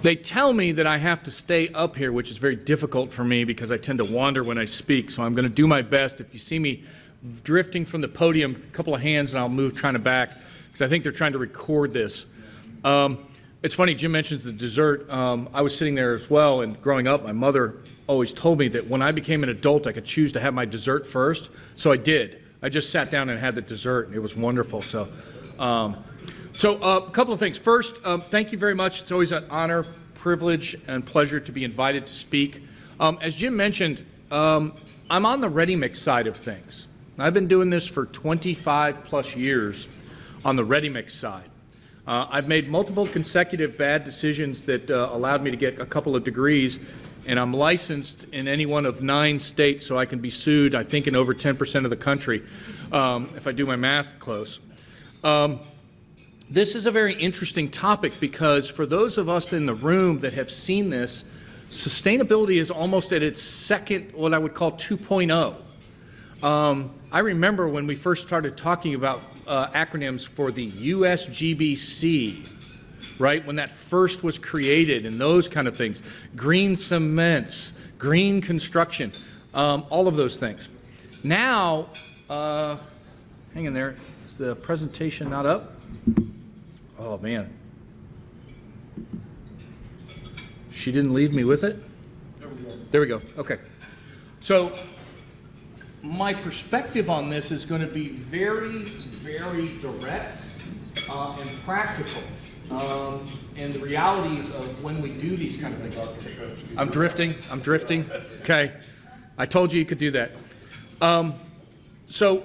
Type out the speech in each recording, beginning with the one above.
They tell me that I have to stay up here, which is very difficult for me because I tend to wander when I speak. So I'm going to do my best. If you see me drifting from the podium, a couple of hands and I'll move trying to back because I think they're trying to record this. It's funny, Jim mentions the dessert. I was sitting there as well, and growing up, my mother always told me that when I became an adult, I could choose to have my dessert first. So I did. I just sat down and had the dessert, and it was wonderful. So a couple of things. First, thank you very much. It's always an honor, privilege, and pleasure to be invited to speak. As Jim mentioned, I'm on the ready mix side of things. I've been doing this for 25 plus years on the ready mix side. I've made multiple consecutive bad decisions that allowed me to get a couple of degrees, and I'm licensed in any one of 9 states, so I can be sued, I think, in over 10% of the country, if I do my math close. This is a very interesting topic because for those of us in the room that have seen this, sustainability is almost at its second, what I would call 2.0. I remember when we first started talking about acronyms for the USGBC, right? When that first was created and those kind of things. Green cements, green construction, all of those things. Now, hang in there, is the presentation not up? Oh man. She didn't leave me with it? There we go. There we go, okay. So, my perspective on this is going to be very, very direct and practical. And the realities of when we do these kind of things. I'm drifting. Okay. I told you could do that. So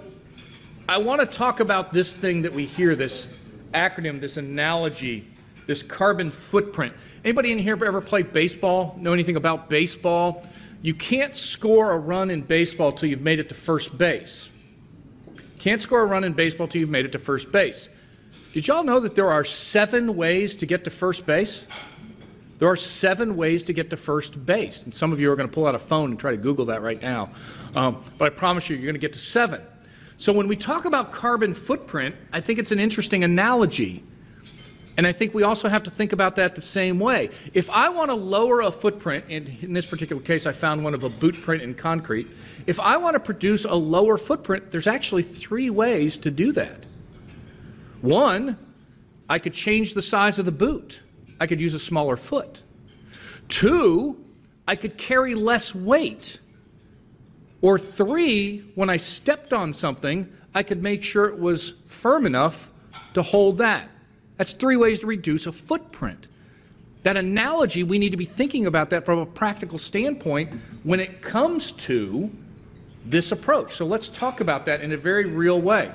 I want to talk about this thing that we hear, this acronym, this analogy, this carbon footprint. Anybody in here ever play baseball? Know anything about baseball? You can't score a run in baseball till you've made it to first base. Can't score a run in baseball till you've made it to first base. Did y'all know that there are 7 ways to get to first base? There are 7 ways to get to first base. And some of you are going to pull out a phone and try to Google that right now. But I promise you, you're going to get to 7. So when we talk about carbon footprint, I think it's an interesting analogy. And I think we also have to think about that the same way. If I want to lower a footprint, and in this particular case I found one of a boot print in concrete, if I want to produce a lower footprint, there's actually 3 ways to do that. 1, I could change the size of the boot. I could use a smaller foot. 2, I could carry less weight. Or 3, when I stepped on something, I could make sure it was firm enough to hold that. That's 3 ways to reduce a footprint. That analogy, we need to be thinking about that from a practical standpoint when it comes to this approach. So let's talk about that in a very real way.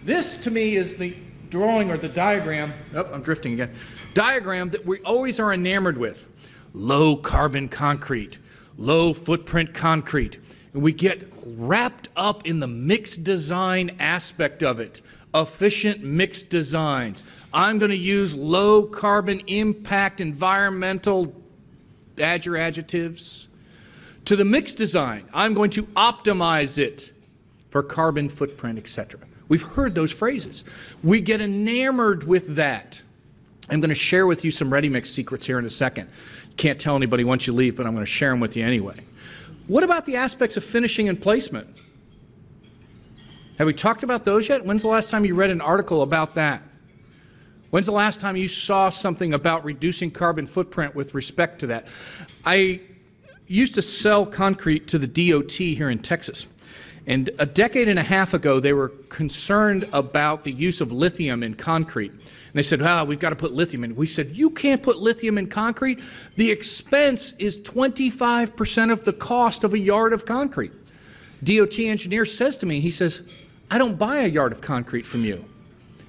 This, to me, is the drawing or the diagram, I'm drifting again, diagram that we always are enamored with. Low carbon concrete, low footprint concrete. And we get wrapped up in the mixed design aspect of it. Efficient mixed designs. I'm going to use low carbon impact, environmental, add your adjectives. To the mixed design, I'm going to optimize it for carbon footprint, etc. We've heard those phrases. We get enamored with that. I'm going to share with you some ready mix secrets here in a second. Can't tell anybody once you leave, but I'm going to share them with you anyway. What about the aspects of finishing and placement? Have we talked about those yet? When's the last time you read an article about that? When's the last time you saw something about reducing carbon footprint with respect to that? I used to sell concrete to the DOT here in Texas. And a decade and a half ago, they were concerned about the use of lithium in concrete. And they said, we've got to put lithium in. We said, you can't put lithium in concrete. The expense is 25% of the cost of a yard of concrete. DOT engineer says to me, he says, I don't buy a yard of concrete from you.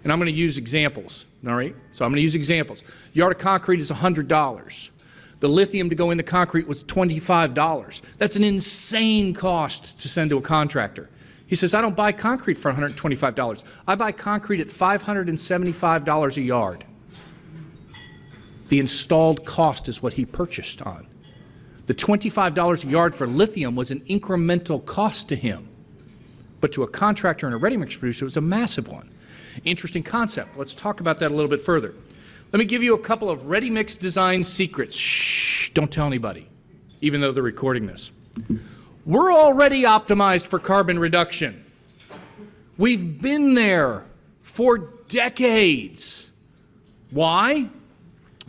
And I'm going to use examples, all right? So I'm going to use examples. Yard of concrete is $100. The lithium to go in the concrete was $25. That's an insane cost to send to a contractor. He says, I don't buy concrete for $125. I buy concrete at $575 a yard. The installed cost is what he purchased on. The $25 a yard for lithium was an incremental cost to him. But to a contractor and a ready-mix producer, it was a massive one. Interesting concept. Let's talk about that a little bit further. Let me give you a couple of ready-mix design secrets. Shh, don't tell anybody, even though they're recording this. We're already optimized for carbon reduction. We've been there for decades. Why?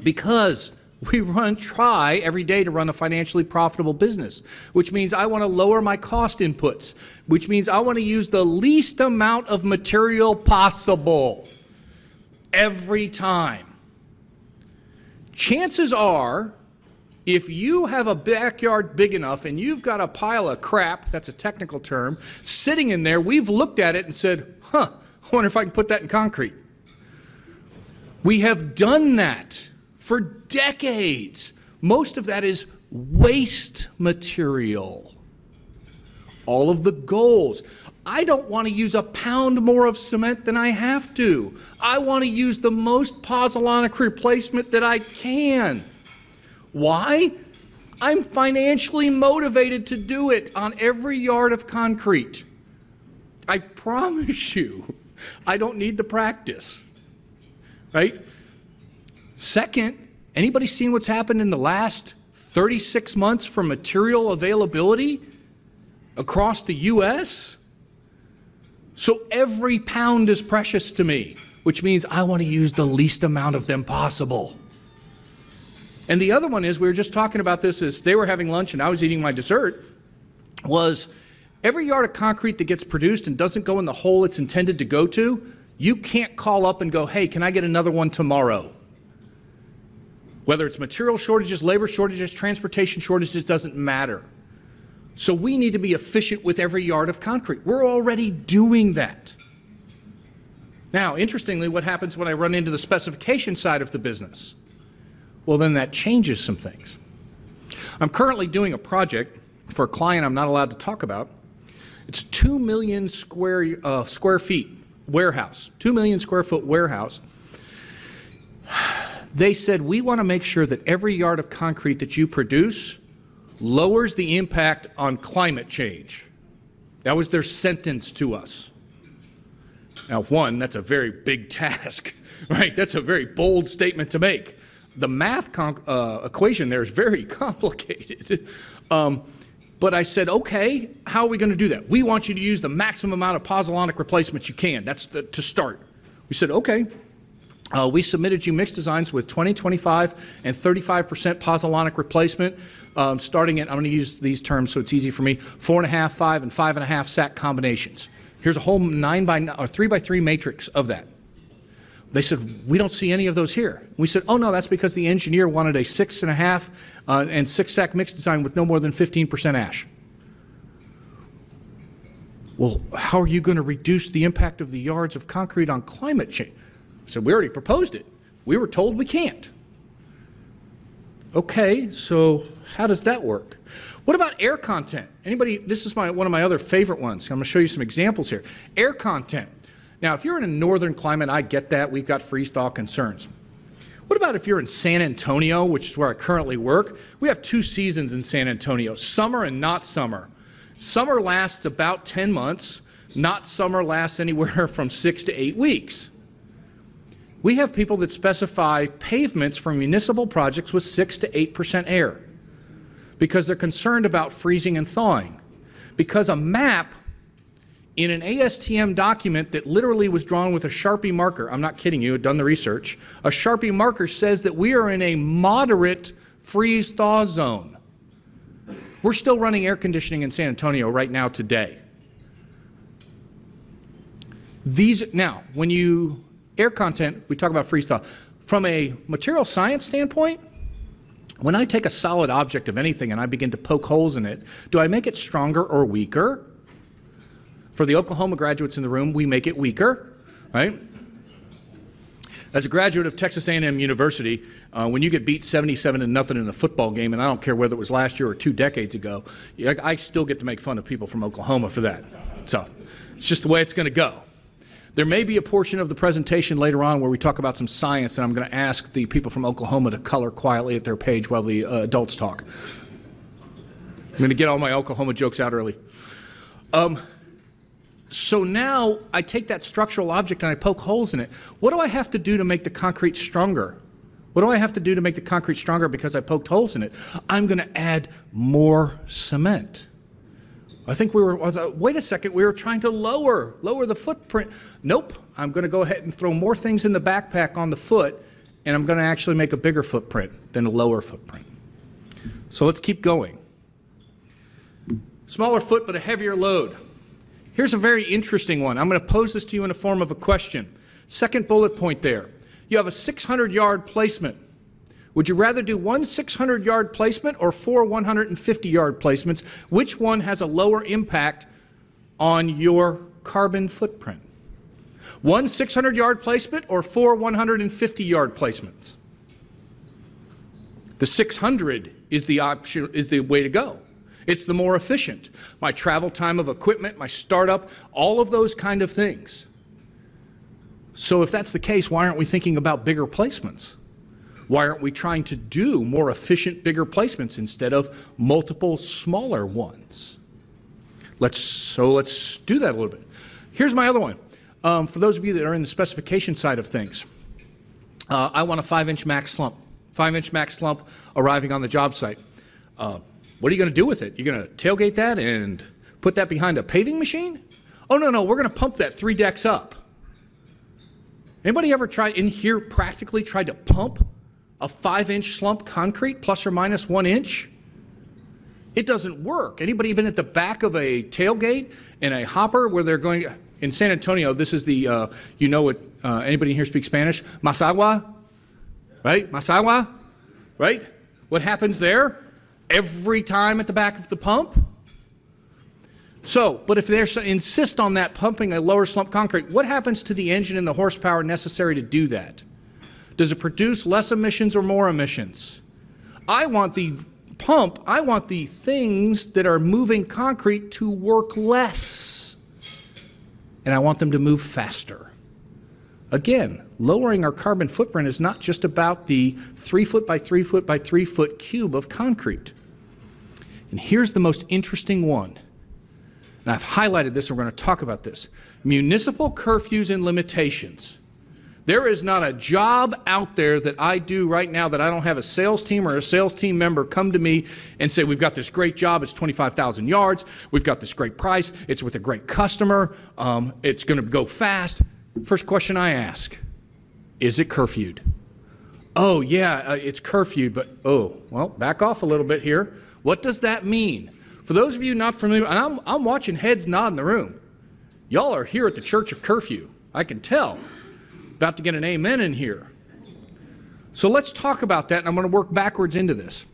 Because we try every day to run a financially profitable business, which means I want to lower my cost inputs, which means I want to use the least amount of material possible every time. Chances are, if you have a backyard big enough and you've got a pile of crap, that's a technical term, sitting in there, we've looked at it and said, I wonder if I can put that in concrete. We have done that for decades. Most of that is waste material. All of the goals. I don't want to use a pound more of cement than I have to. I want to use the most pozzolanic replacement that I can. Why? I'm financially motivated to do it on every yard of concrete. I promise you, I don't need the practice, right? Second, anybody seen what's happened in the last 36 months for material availability across the U.S.? So every pound is precious to me, which means I want to use the least amount of them possible. And the other one is, we were just talking about this as they were having lunch and I was eating my dessert, was every yard of concrete that gets produced and doesn't go in the hole it's intended to go to, you can't call up and go, hey, can I get another one tomorrow? Whether it's material shortages, labor shortages, transportation shortages, it doesn't matter. So we need to be efficient with every yard of concrete. We're already doing that. Now, interestingly, what happens when I run into the specification side of the business? Well, then that changes some things. I'm currently doing a project for a client I'm not allowed to talk about. It's 2 million square feet warehouse, 2 million square foot warehouse. They said, we want to make sure that every yard of concrete that you produce lowers the impact on climate change. That was their sentence to us. Now, one, that's a very big task, right? That's a very bold statement to make. The math equation there is very complicated. But I said, okay, how are we going to do that? We want you to use the maximum amount of pozzolanic replacements you can. That's to start. We said, okay. We submitted you mixed designs with 20, 25, and 35% pozzolanic replacement, starting at, I'm going to use these terms so it's easy for me, 4.5, 5, and 5.5 sack combinations. Here's a whole 3x3 matrix of that. They said, we don't see any of those here. We said, oh no, that's because the engineer wanted a 6.5 and 6 sack mixed design with no more than 15% ash. Well, how are you going to reduce the impact of the yards of concrete on climate change? I said, we already proposed it. We were told we can't. Okay, so how does that work? What about air content? Anybody, this is one of my other favorite ones. I'm going to show you some examples here. Air content. Now, if you're in a northern climate, I get that. We've got freeze-thaw concerns. What about if you're in San Antonio, which is where I currently work? We have 2 seasons in San Antonio, summer and not summer. Summer lasts about 10 months. Not summer lasts anywhere from 6 to 8 weeks. We have people that specify pavements for municipal projects with 6 to 8% air because they're concerned about freezing and thawing. Because a map in an ASTM document that literally was drawn with a Sharpie marker, I'm not kidding you, I've done the research, a Sharpie marker says that we are in a moderate freeze-thaw zone. We're still running air conditioning in San Antonio right now today. Now, when you air content, we talk about freeze-thaw. From a material science standpoint, when I take a solid object of anything and I begin to poke holes in it, do I make it stronger or weaker? For the Oklahoma graduates in the room, we make it weaker, right? As a graduate of Texas A&M University, when you get beat 77-0 in a football game, and I don't care whether it was last year or 2 decades ago, I still get to make fun of people from Oklahoma for that. So it's just the way it's going to go. There may be a portion of the presentation later on where we talk about some science, and I'm going to ask the people from Oklahoma to color quietly at their page while the adults talk. I'm going to get all my Oklahoma jokes out early. So now I take that structural object and I poke holes in it. What do I have to do to make the concrete stronger? What do I have to do to make the concrete stronger because I poked holes in it? I'm going to add more cement. I think wait a second, we were trying to lower the footprint. Nope, I'm going to go ahead and throw more things in the backpack on the foot, and I'm going to actually make a bigger footprint than a lower footprint. So let's keep going. Smaller foot, but a heavier load. Here's a very interesting one. I'm going to pose this to you in the form of a question. Second bullet point there. You have a 600-yard placement. Would you rather do one 600-yard placement or 4 150-yard placements? Which one has a lower impact on your carbon footprint? One 600-yard placement or 4 150-yard placements? The 600 is the option, is the way to go. It's the more efficient. My travel time of equipment, my startup, all of those kind of things. So if that's the case, why aren't we thinking about bigger placements? Why aren't we trying to do more efficient, bigger placements instead of multiple smaller ones? Let's do that a little bit. Here's my other one. For those of you that are in the specification side of things, I want a 5-inch max slump. 5-inch max slump arriving on the job site. What are you going to do with it? You're going to tailgate that and put that behind a paving machine? Oh, no, we're going to pump that 3 decks up. Anybody ever practically tried to pump a 5-inch slump concrete plus or minus 1 inch? It doesn't work. Anybody been at the back of a tailgate in a hopper where they're going, in San Antonio, this is the, anybody in here speak Spanish? Masagua, right? Masagua, right? What happens there? Every time at the back of the pump? So, but if they insist on that pumping a lower slump concrete, what happens to the engine and the horsepower necessary to do that? Does it produce less emissions or more emissions? I want the things that are moving concrete to work less. And I want them to move faster. Again, lowering our carbon footprint is not just about the 3 foot by 3 foot by 3 foot cube of concrete. And here's the most interesting one. And I've highlighted this, and we're going to talk about this. Municipal curfews and limitations. There is not a job out there that I do right now that I don't have a sales team or a sales team member come to me and say, we've got this great job, it's 25,000 yards, we've got this great price, it's with a great customer, it's going to go fast. First question I ask, is it curfewed? Oh, yeah, it's curfewed, but, well, back off a little bit here. What does that mean? For those of you not familiar, and I'm watching heads nod in the room. Y'all are here at the Church of Curfew. I can tell. About to get an amen in here. So let's talk about that, and I'm going to work backwards into this.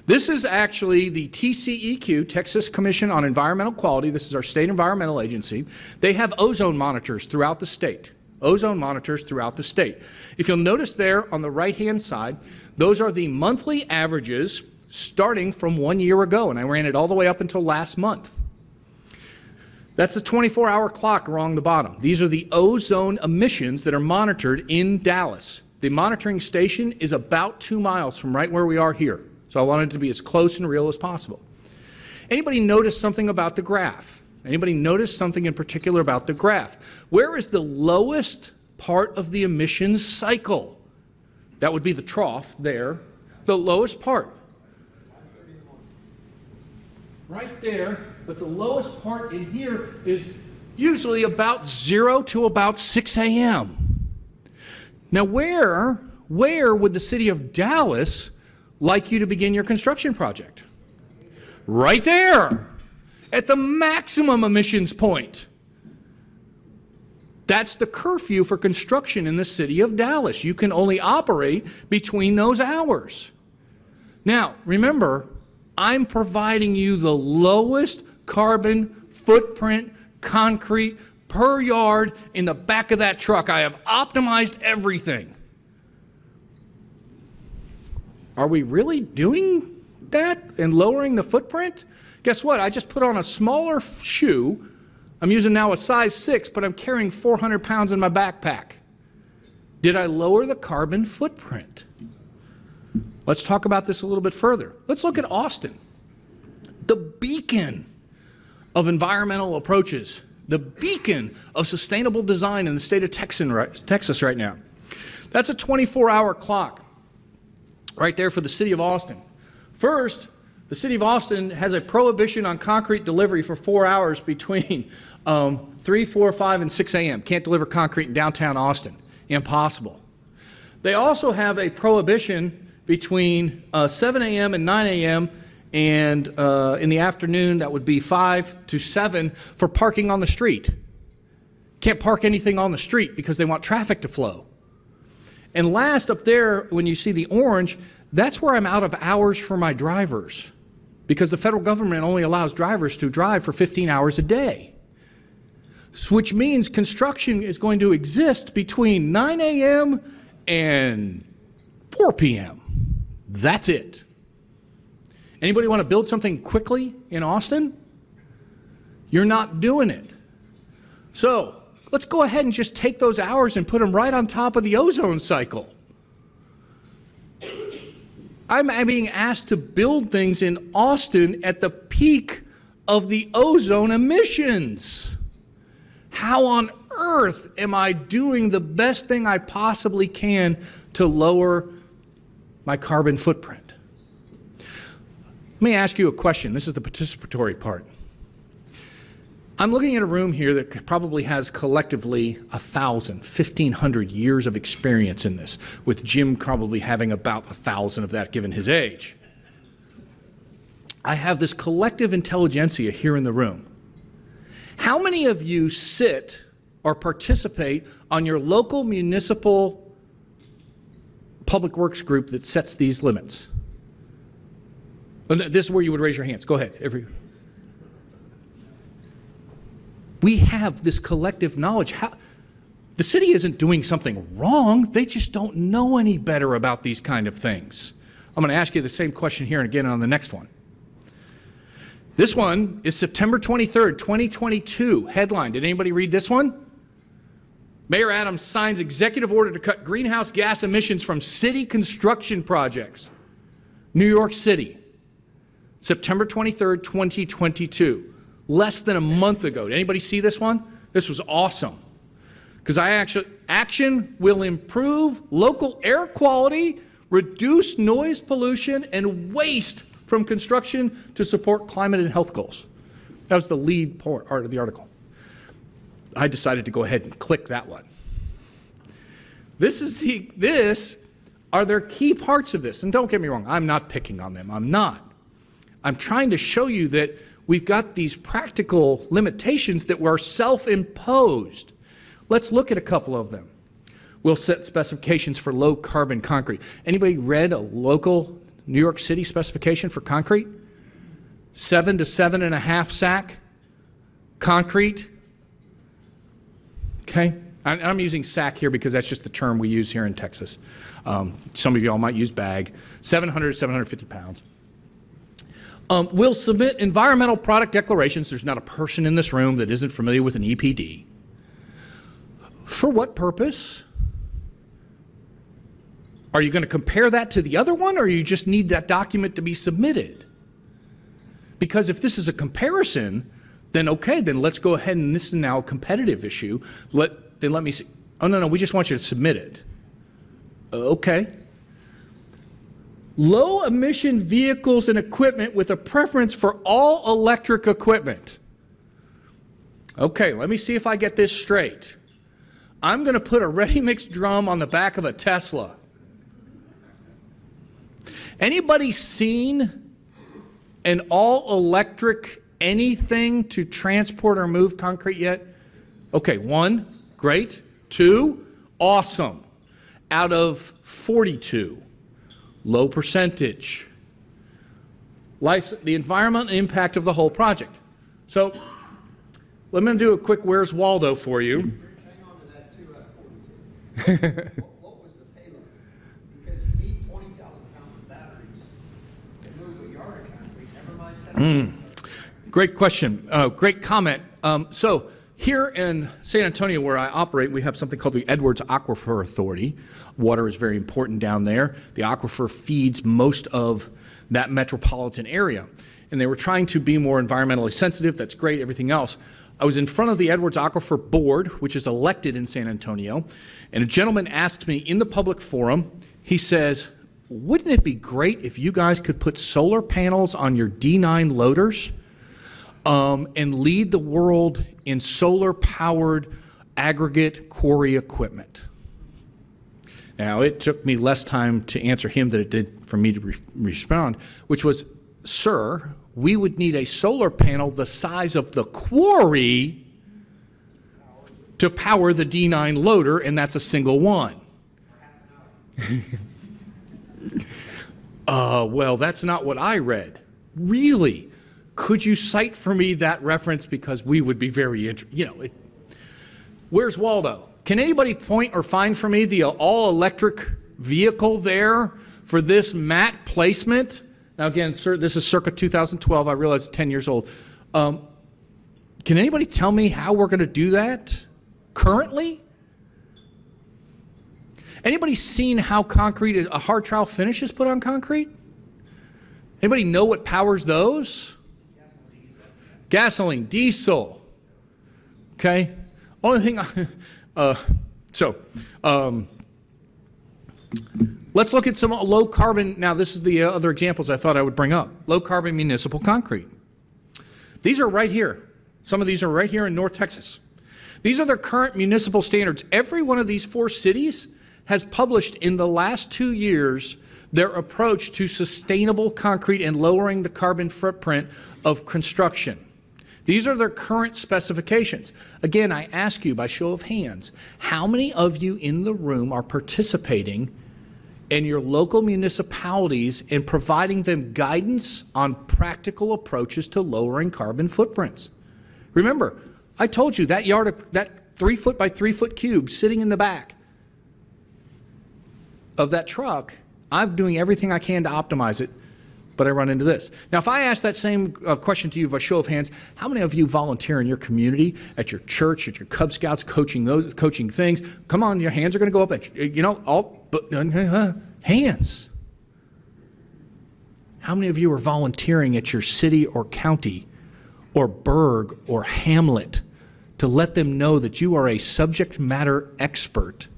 This is actually the TCEQ, Texas Commission on Environmental Quality. This is our state environmental agency. They have ozone monitors throughout the state. Ozone monitors throughout the state. If you'll notice there on the right-hand side, those are the monthly averages starting from 1 year ago, and I ran it all the way up until last month. That's a 24-hour clock along the bottom. These are the ozone emissions that are monitored in Dallas. The monitoring station is about 2 miles from right where we are here, so I wanted it to be as close and real as possible. Anybody notice something about the graph? Anybody notice something in particular about the graph? Where is the lowest part of the emissions cycle? That would be the trough there, the lowest part. Right there, but the lowest part in here is usually about 0 to about 6 a.m. Now where would the city of Dallas like you to begin your construction project? Right there, at the maximum emissions point. That's the curfew for construction in the city of Dallas. You can only operate between those hours. Now, remember, I'm providing you the lowest carbon footprint concrete per yard in the back of that truck. I have optimized everything. Are we really doing that and lowering the footprint? Guess what? I just put on a smaller shoe. I'm using now a size 6, but I'm carrying 400 pounds in my backpack. Did I lower the carbon footprint? Let's talk about this a little bit further. Let's look at Austin, the beacon of environmental approaches, the beacon of sustainable design in the state of Texas right now. That's a 24-hour clock. right there for the city of Austin. First, the city of Austin has a prohibition on concrete delivery for 4 hours between 3, 4, 5, and 6 a.m. Can't deliver concrete in downtown Austin. Impossible. They also have a prohibition between 7 a.m. and 9 a.m. and in the afternoon, that would be 5 to 7 for parking on the street. Can't park anything on the street because they want traffic to flow. And last, up there, when you see the orange, that's where I'm out of hours for my drivers, because the federal government only allows drivers to drive for 15 hours a day, which means construction is going to exist between 9 a.m. and 4 p.m. That's it. Anybody want to build something quickly in Austin? You're not doing it. So let's go ahead and just take those hours and put them right on top of the ozone cycle. I'm being asked to build things in Austin at the peak of the ozone emissions. How on earth am I doing the best thing I possibly can to lower my carbon footprint? Let me ask you a question. This is the participatory part. I'm looking at a room here that probably has collectively 1,000, 1,500 years of experience in this, with Jim probably having about 1,000 of that given his age. I have this collective intelligentsia here in the room. How many of you sit or participate on your local municipal public works group that sets these limits? This is where you would raise your hands. Go ahead. We have this collective knowledge. The city isn't doing something wrong. They just don't know any better about these kind of things. I'm going to ask you the same question here and again on the next one. This one is September 23rd, 2022. Headline. Did anybody read this one? Mayor Adams signs executive order to cut greenhouse gas emissions from city construction projects. New York City. September 23rd, 2022. Less than a month ago. Did anybody see this one? This was awesome. Because action will improve local air quality, reduce noise pollution, and waste from construction to support climate and health goals. That was the lead part of the article. I decided to go ahead and click that one. This are their key parts of this. And don't get me wrong, I'm not picking on them. I'm not. I'm trying to show you that we've got these practical limitations that were self-imposed. Let's look at a couple of them. We'll set specifications for low carbon concrete. Anybody read a local New York City specification for concrete? 7 to 7.5 sack concrete. Okay, I'm using sack here because that's just the term we use here in Texas. Some of y'all might use bag. 700 to 750 pounds. We'll submit environmental product declarations. There's not a person in this room that isn't familiar with an EPD. For what purpose? Are you going to compare that to the other one, or you just need that document to be submitted? Because if this is a comparison, then okay, then let's go ahead, and this is now a competitive issue. Then let me see. Oh, no, we just want you to submit it. Okay. Low emission vehicles and equipment with a preference for all electric equipment. Okay, let me see if I get this straight. I'm going to put a ready-mix drum on the back of a Tesla. Anybody seen an all-electric anything to transport or move concrete yet? Okay, 1, great. 2, awesome. Out of 42. Low percentage. The environmental impact of the whole project. So let me do a quick Where's Waldo for you. Hang on to that 2 out of 42. What was the payload? Because you need 20,000 pounds of batteries to move a yard of concrete, never mind 10,000. Great question. Great comment. So here in San Antonio, where I operate, we have something called the Edwards Aquifer Authority. Water is very important down there. The aquifer feeds most of that metropolitan area. And they were trying to be more environmentally sensitive. That's great, everything else. I was in front of the Edwards Aquifer Board, which is elected in San Antonio, and a gentleman asked me in the public forum, he says, wouldn't it be great if you guys could put solar panels on your D9 loaders and lead the world in solar-powered aggregate quarry equipment? Now, it took me less time to answer him than it did for me to respond, which was, sir, we would need a solar panel the size of the quarry to power the D9 loader, and that's a single one. Well, that's not what I read. Really? Could you cite for me that reference? Because we would be very interested. Where's Waldo? Can anybody point or find for me the all-electric vehicle there for this mat placement? Now, again, sir, this is circa 2012. I realize it's 10 years old. Can anybody tell me how we're going to do that currently? Anybody seen how concrete, a hard trowel finish is put on concrete? Anybody know what powers those? Gasoline, diesel. Okay? Only thing, let's look at some low carbon. Now, this is the other examples I thought I would bring up. Low carbon municipal concrete. These are right here. Some of these are right here in North Texas. These are their current municipal standards. Every one of these 4 cities has published in the last 2 years their approach to sustainable concrete and lowering the carbon footprint of construction. These are their current specifications. Again, I ask you by show of hands, how many of you in the room are participating in your local municipalities and providing them guidance on practical approaches to lowering carbon footprints? Remember, I told you that that 3 foot by 3 foot cube sitting in the back of that truck, I'm doing everything I can to optimize it, but I run into this. Now, if I ask that same question to you by show of hands, how many of you volunteer in your community, at your church, at your Cub Scouts, coaching things? Come on, your hands are going to go up. Hands. How many of you are volunteering at your city or county or burg or hamlet to let them know that you are a subject matter expert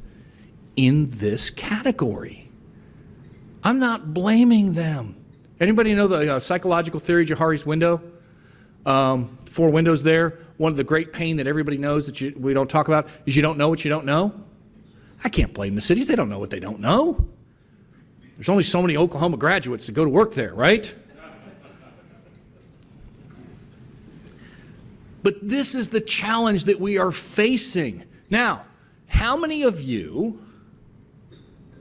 in this category? I'm not blaming them. Anybody know the psychological theory, Johari's window? 4 windows there. One of the great pain that everybody knows that we don't talk about is you don't know what you don't know. I can't blame the cities. They don't know what they don't know. There's only so many Oklahoma graduates that go to work there, right? But this is the challenge that we are facing. Now, how many of you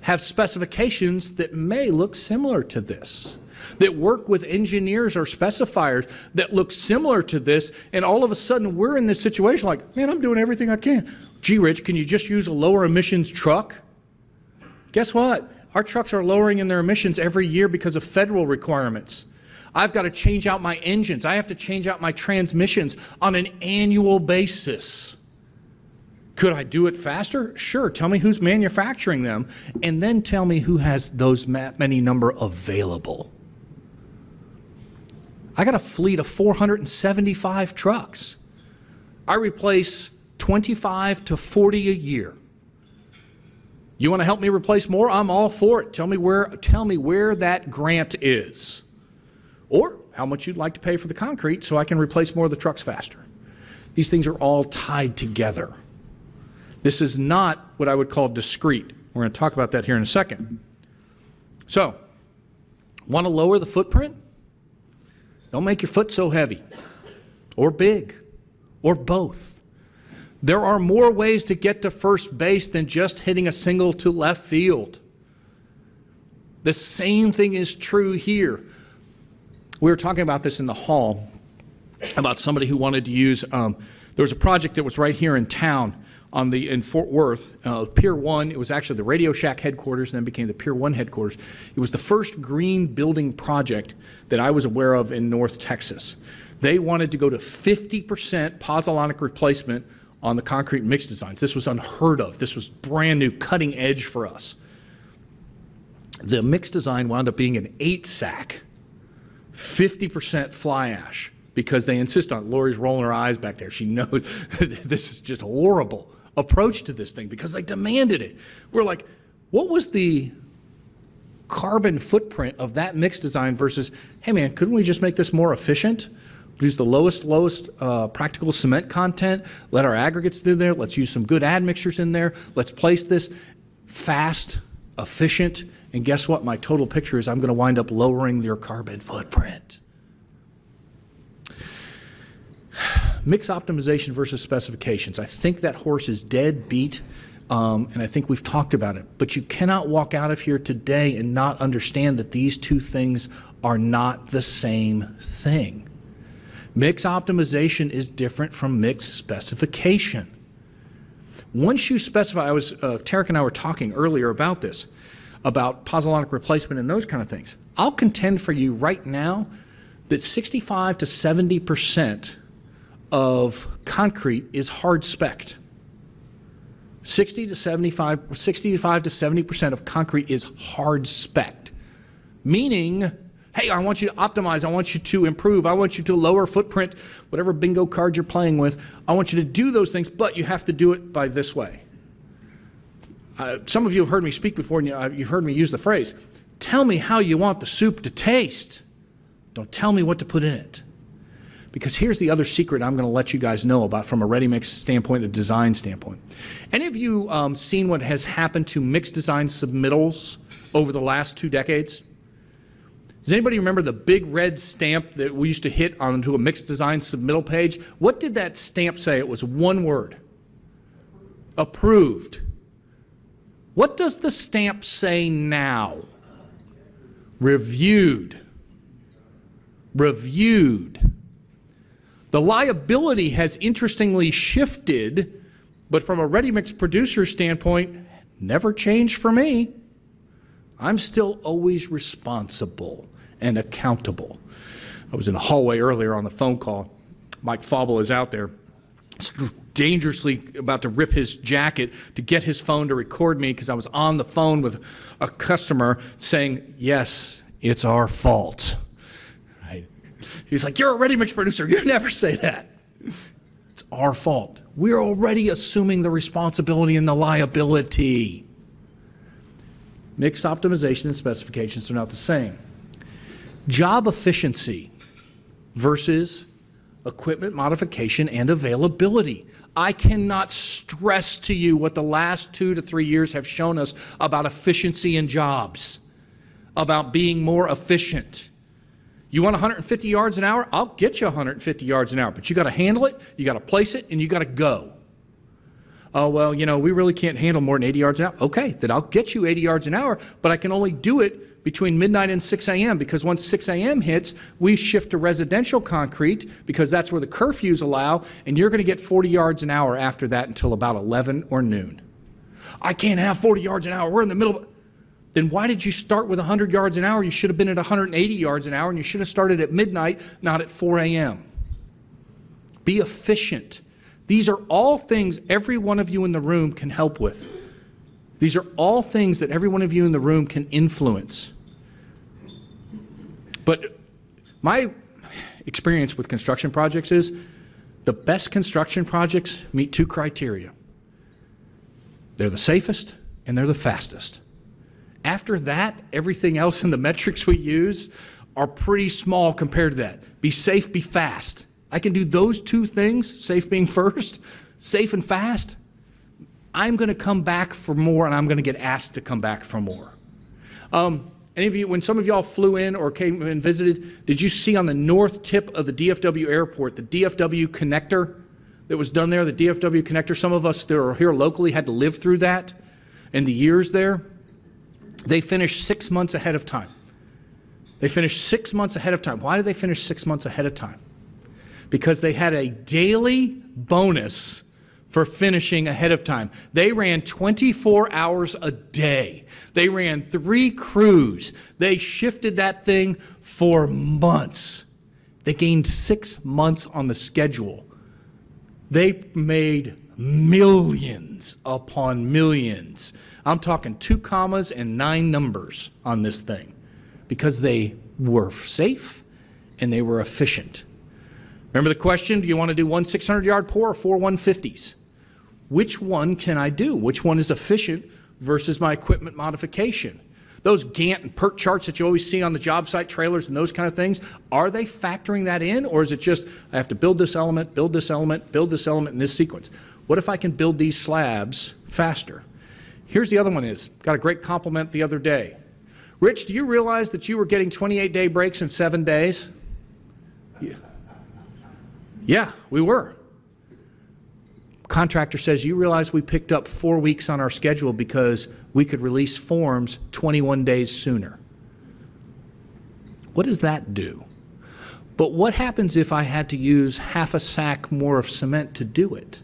have specifications that may look similar to this, that work with engineers or specifiers that look similar to this, and all of a sudden we're in this situation like, man, I'm doing everything I can. Gee, Rich, can you just use a lower emissions truck? Guess what? Our trucks are lowering in their emissions every year because of federal requirements. I've got to change out my engines. I have to change out my transmissions on an annual basis. Could I do it faster? Sure. Tell me who's manufacturing them, and then tell me who has those many number available. I got a fleet of 475 trucks. I replace 25 to 40 a year. You want to help me replace more? I'm all for it. Tell me where that grant is, or how much you'd like to pay for the concrete so I can replace more of the trucks faster. These things are all tied together. This is not what I would call discrete. We're going to talk about that here in a second. So, want to lower the footprint? Don't make your foot so heavy, or big, or both. There are more ways to get to first base than just hitting a single to left field. The same thing is true here. We were talking about this in the hall, about somebody who wanted to use, there was a project that was right here in town in Fort Worth, Pier 1. It was actually the Radio Shack headquarters and then became the Pier 1 headquarters. It was the first green building project that I was aware of in North Texas. They wanted to go to 50% pozzolanic replacement on the concrete mix designs. This was unheard of. This was brand new, cutting edge for us. The mix design wound up being an 8-sack, 50% fly ash, because they insist on it. Lori's rolling her eyes back there. She knows this is just a horrible approach to this thing because they demanded it. We're like, what was the carbon footprint of that mix design versus, hey man, couldn't we just make this more efficient? Use the lowest practical cement content, let our aggregates through there, let's use some good admixtures in there, let's place this fast, efficient, and guess what? My total picture is I'm going to wind up lowering their carbon footprint. Mix optimization versus specifications. I think that horse is dead beat, and I think we've talked about it. But you cannot walk out of here today and not understand that these two things are not the same thing. Mix optimization is different from mix specification. Once you specify, Tarek and I were talking earlier about this, about pozzolanic replacement and those kind of things. I'll contend for you right now that 65 to 70% of concrete is hard spec'd. 65 to 70% of concrete is hard spec'd, meaning, hey, I want you to optimize, I want you to improve, I want you to lower footprint, whatever bingo card you're playing with, I want you to do those things, but you have to do it by this way. Some of you have heard me speak before, and you've heard me use the phrase, tell me how you want the soup to taste. Don't tell me what to put in it. Because here's the other secret I'm going to let you guys know about from a ready-mix standpoint, a design standpoint. Any of you seen what has happened to mixed design submittals over the last 2 decades? Does anybody remember the big red stamp that we used to hit onto a mixed design submittal page? What did that stamp say? It was one word. Approved. What does the stamp say now? Reviewed. Reviewed. The liability has interestingly shifted, but from a ready-mix producer standpoint, never changed for me. I'm still always responsible and accountable. I was in the hallway earlier on the phone call. Mike Fauble is out there, dangerously about to rip his jacket to get his phone to record me because I was on the phone with a customer saying, yes, it's our fault. Right? He's like, you're a ready-mix producer. You never say that. It's our fault. We're already assuming the responsibility and the liability. Mix optimization and specifications are not the same. Job efficiency versus equipment modification and availability. I cannot stress to you what the last 2 to 3 years have shown us about efficiency in jobs, about being more efficient. You want 150 yards an hour? I'll get you 150 yards an hour, but you got to handle it, you got to place it, and you got to go. Oh, well, you know, we really can't handle more than 80 yards an hour. Okay, then I'll get you 80 yards an hour, but I can only do it between midnight and 6 a.m. because once 6 a.m. hits, we shift to residential concrete because that's where the curfews allow, and you're going to get 40 yards an hour after that until about 11 or noon. I can't have 40 yards an hour. We're in the middle of... Then why did you start with 100 yards an hour? You should have been at 180 yards an hour, and you should have started at midnight, not at 4 a.m. Be efficient. These are all things every one of you in the room can help with. These are all things that every one of you in the room can influence. But my experience with construction projects is the best construction projects meet 2 criteria. They're the safest and they're the fastest. After that, everything else in the metrics we use are pretty small compared to that. Be safe, be fast. I can do those 2 things, safe being first, safe and fast. I'm going to come back for more, and I'm going to get asked to come back for more. Any of you, when some of y'all flew in or came and visited, did you see on the north tip of the DFW airport, the DFW connector that was done there, the DFW connector? Some of us that are here locally had to live through that and the years there. They finished 6 months ahead of time. They finished 6 months ahead of time. Why did they finish 6 months ahead of time? Because they had a daily bonus for finishing ahead of time. They ran 24 hours a day. They ran 3 crews. They shifted that thing for months. They gained 6 months on the schedule. They made millions upon millions. I'm talking 2 commas and 9 numbers on this thing because they were safe and they were efficient. Remember the question, do you want to do 1 600-yard pour or 4 150s? Which one can I do? Which one is efficient versus my equipment modification? Those Gantt and PERT charts that you always see on the job site trailers and those kind of things, are they factoring that in? Or is it just, I have to build this element, build this element, build this element in this sequence? What if I can build these slabs faster? Here's the other one is, got a great compliment the other day. Rich, do you realize that you were getting 28-day breaks in 7 days? Yeah, we were. Contractor says, you realize we picked up 4 weeks on our schedule because we could release forms 21 days sooner. What does that do? But what happens if I had to use half a sack more of cement to do it?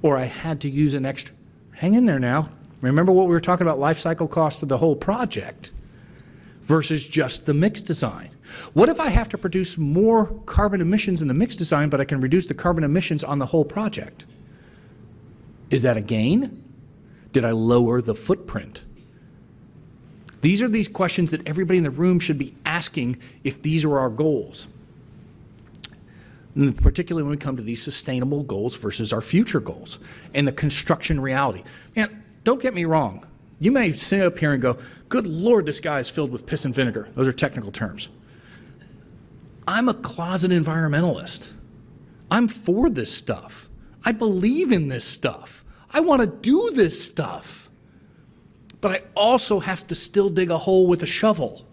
Or I had to use an extra, hang in there now. Remember what we were talking about, life cycle cost of the whole project versus just the mix design. What if I have to produce more carbon emissions in the mix design, but I can reduce the carbon emissions on the whole project? Is that a gain? Did I lower the footprint? These are these questions that everybody in the room should be asking if these are our goals. And particularly when we come to these sustainable goals versus our future goals and the construction reality. Man, don't get me wrong. You may sit up here and go, good Lord, this guy is filled with piss and vinegar. Those are technical terms. I'm a closet environmentalist. I'm for this stuff. I believe in this stuff. I want to do this stuff. But I also have to still dig a hole with a shovel.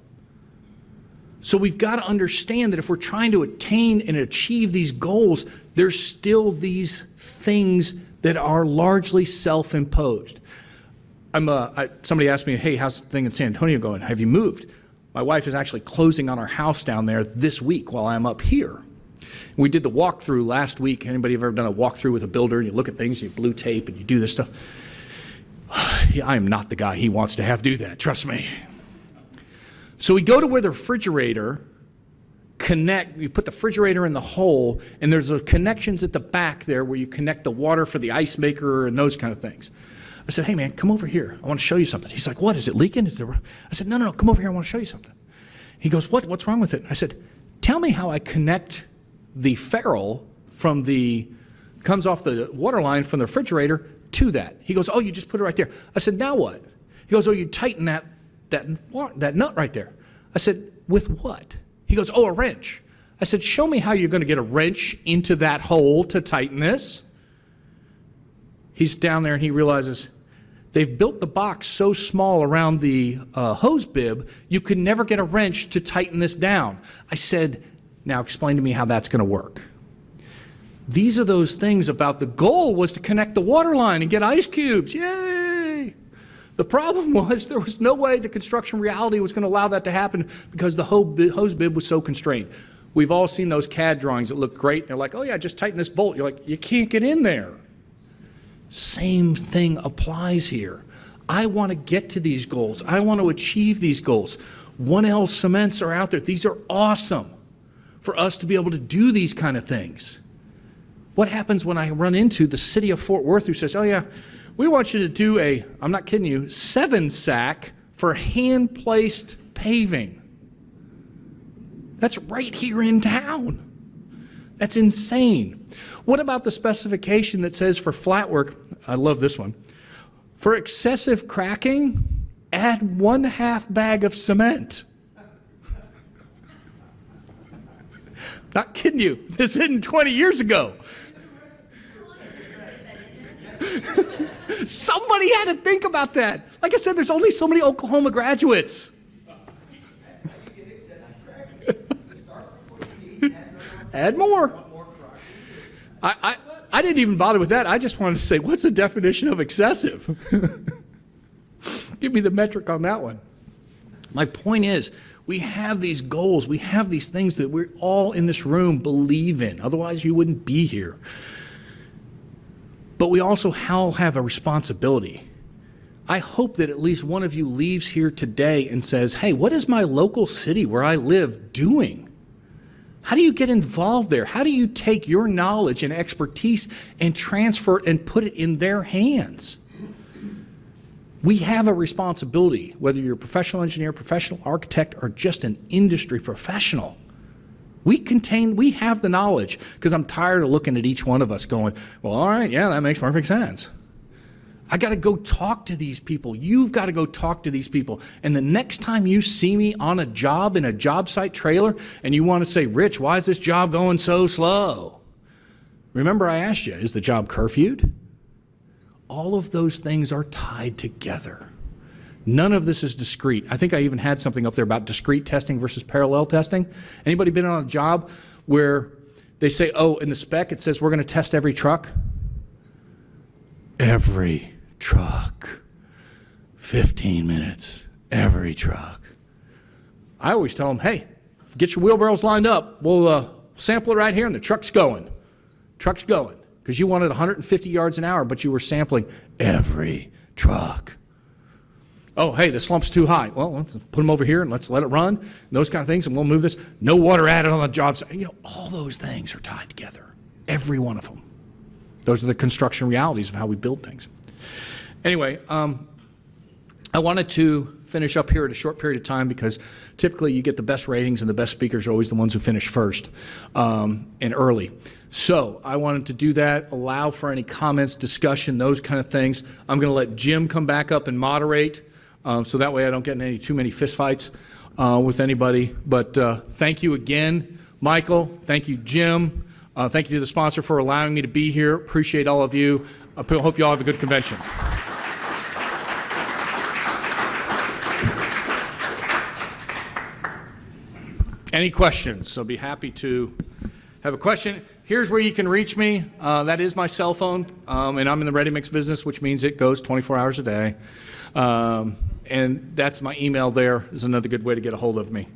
So we've got to understand that if we're trying to attain and achieve these goals, there's still these things that are largely self-imposed. Somebody asked me, hey, how's the thing in San Antonio going? Have you moved? My wife is actually closing on our house down there this week while I'm up here. We did the walkthrough last week. Anybody ever done a walkthrough with a builder and you look at things, you blue tape and you do this stuff? I am not the guy he wants to have do that, trust me. So we go to where the refrigerator you put the refrigerator in the hole, and there's those connections at the back there where you connect the water for the ice maker and those kind of things. I said, hey man, come over here. I want to show you something. He's like, what, is it leaking? I said, no, come over here. I want to show you something. He goes, what's wrong with it? I said, tell me how I connect the ferrule comes off the water line from the refrigerator to that. He goes, oh, you just put it right there. I said, now what? He goes, oh, you tighten that nut right there. I said, with what? He goes, oh, a wrench. I said, show me how you're going to get a wrench into that hole to tighten this. He's down there and he realizes they've built the box so small around the hose bib, you could never get a wrench to tighten this down. I said, now explain to me how that's going to work. These are those things about the goal was to connect the water line and get ice cubes. Yay! The problem was there was no way the construction reality was going to allow that to happen because the hose bib was so constrained. We've all seen those CAD drawings that look great. They're like, oh yeah, just tighten this bolt. You're like, you can't get in there. Same thing applies here. I want to get to these goals. I want to achieve these goals. 1L cements are out there. These are awesome for us to be able to do these kind of things. What happens when I run into the city of Fort Worth who says, oh yeah, we want you to do I'm not kidding you, 7-sack for hand-placed paving. That's right here in town. That's insane. What about the specification that says for flat work, I love this one, for excessive cracking, add 1/2 bag of cement. Not kidding you, this isn't 20 years ago. Somebody had to think about that. Like I said, there's only so many Oklahoma graduates. Add more. I didn't even bother with that. I just wanted to say, what's the definition of excessive? Give me the metric on that one. My point is, we have these goals. We have these things that we all in this room believe in. Otherwise, you wouldn't be here. But we also all have a responsibility. I hope that at least one of you leaves here today and says, hey, what is my local city where I live doing? How do you get involved there? How do you take your knowledge and expertise and transfer it and put it in their hands? We have a responsibility, whether you're a professional engineer, professional architect, or just an industry professional. We have the knowledge, because I'm tired of looking at each one of us going, well, all right, yeah, that makes perfect sense. I got to go talk to these people. You've got to go talk to these people. And the next time you see me on a job in a job site trailer and you want to say, Rich, why is this job going so slow? Remember I asked you, is the job curfewed? All of those things are tied together. None of this is discrete. I think I even had something up there about discrete testing versus parallel testing. Anybody been on a job where they say, oh, in the spec it says we're going to test every truck? Every truck. 15 minutes. Every truck. I always tell them, hey, get your wheelbarrows lined up. We'll sample it right here and the truck's going. Truck's going. Because you wanted 150 yards an hour, but you were sampling every truck. Oh, hey, the slump's too high. Well, let's put them over here and let's let it run. And those kind of things, and we'll move this. No water added on the job site. You know, all those things are tied together. Every one of them. Those are the construction realities of how we build things. Anyway, I wanted to finish up here at a short period of time because typically you get the best ratings and the best speakers are always the ones who finish first and early. So I wanted to do that, allow for any comments, discussion, those kind of things. I'm going to let Jim come back up and moderate so that way I don't get in too many fistfights with anybody. But thank you again, Michael. Thank you, Jim. Thank you to the sponsor for allowing me to be here. Appreciate all of you. I hope you all have a good convention. Any questions? So be happy to have a question. Here's where you can reach me. That is my cell phone, and I'm in the ready mix business, which means it goes 24 hours a day. And that's my email there is another good way to get a hold of me.